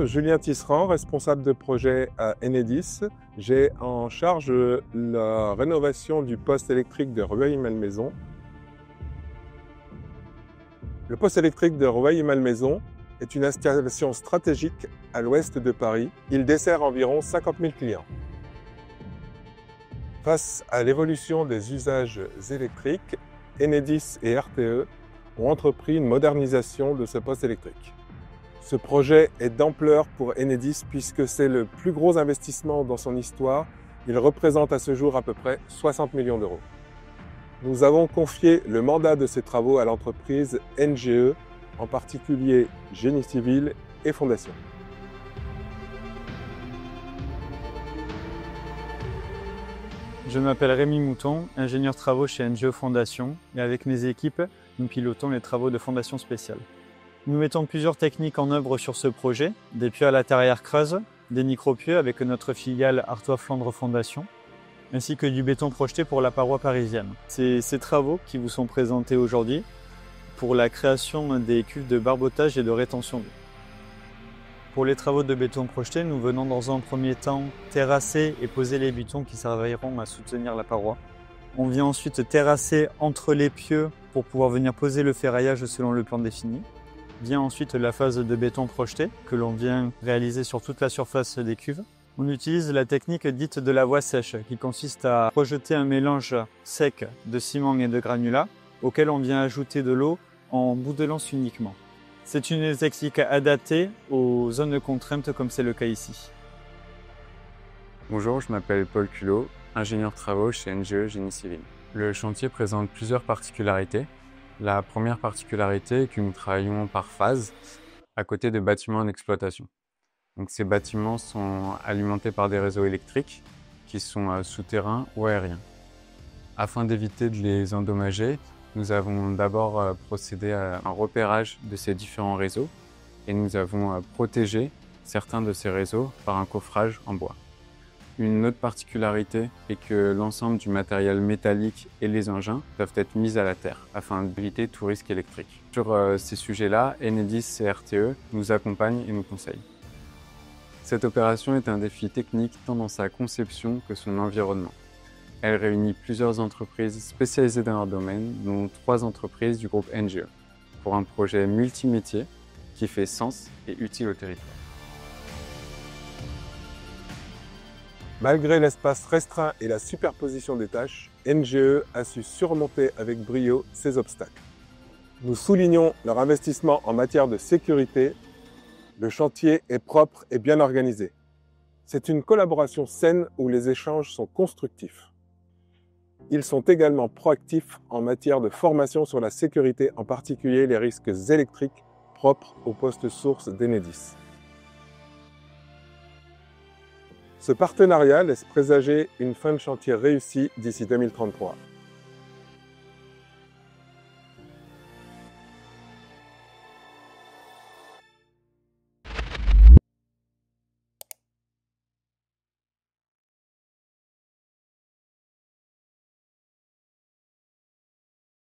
Julien Tisserand, responsable de projet à Enedis. J'ai en charge la rénovation du poste électrique de Rueil-Malmaison. Le poste électrique de Rueil-Malmaison est une installation stratégique à l'ouest de Paris. Il dessert environ 50 000 clients. Face à l'évolution des usages électriques, Enedis et RTE ont entrepris une modernisation de ce poste électrique. Ce projet est d'ampleur pour Enedis puisque c'est le plus gros investissement dans son histoire. Il représente à ce jour à peu près 60 millions d'euros. Nous avons confié le mandat de ces travaux à l'entreprise NGE, en particulier Génie Civil et Fondation. Je m'appelle Rémi Mouton, ingénieur travaux chez NGE Fondation, et avec mes équipes, nous pilotons les travaux de Fondation Spéciale. Nous mettons plusieurs techniques en œuvre sur ce projet, des pieux à la terrière creuse, des micro-pieux avec notre filiale Artois Flandre Fondation, ainsi que du béton projeté pour la paroi parisienne. C'est ces travaux qui vous sont présentés aujourd'hui pour la création des cuves de barbotage et de rétention d'eau. Pour les travaux de béton projeté, nous venons dans un premier temps terrasser et poser les bétons qui serviront à soutenir la paroi. On vient ensuite terrasser entre les pieux pour pouvoir venir poser le ferraillage selon le plan défini. Vient ensuite la phase de béton projeté que l'on vient réaliser sur toute la surface des cuves. On utilise la technique dite de la voie sèche qui consiste à projeter un mélange sec de ciment et de granulat auquel on vient ajouter de l'eau en bout de lance uniquement. C'est une technique adaptée aux zones contraintes comme c'est le cas ici. Bonjour, je m'appelle Paul Culot, ingénieur travaux chez NGE Génie Civil. Le chantier présente plusieurs particularités. La première particularité est que nous travaillons par phase à côté de bâtiments en exploitation. Donc, ces bâtiments sont alimentés par des réseaux électriques qui sont souterrains ou aériens. Afin d'éviter de les endommager, nous avons d'abord procédé à un repérage de ces différents réseaux et nous avons protégé certains de ces réseaux par un coffrage en bois. Une autre particularité est que l'ensemble du matériel métallique et les engins doivent être mis à la terre afin d'éviter tout risque électrique. Sur ces sujets-là, Enedis et RTE nous accompagnent et nous conseillent. Cette opération est un défi technique tant dans sa conception que son environnement. Elle réunit plusieurs entreprises spécialisées dans leur domaine, dont 3 entreprises du groupe NGE, pour un projet multimétier qui fait sens et utile au territoire. Malgré l'espace restreint et la superposition des tâches, NGE a su surmonter avec brio ces obstacles. Nous soulignons leur investissement en matière de sécurité. Le chantier est propre et bien organisé. C'est une collaboration saine où les échanges sont constructifs. Ils sont également proactifs en matière de formation sur la sécurité, en particulier les risques électriques propres au poste source d'Enedis. Ce partenariat laisse présager une fin de chantier réussie d'ici 2033.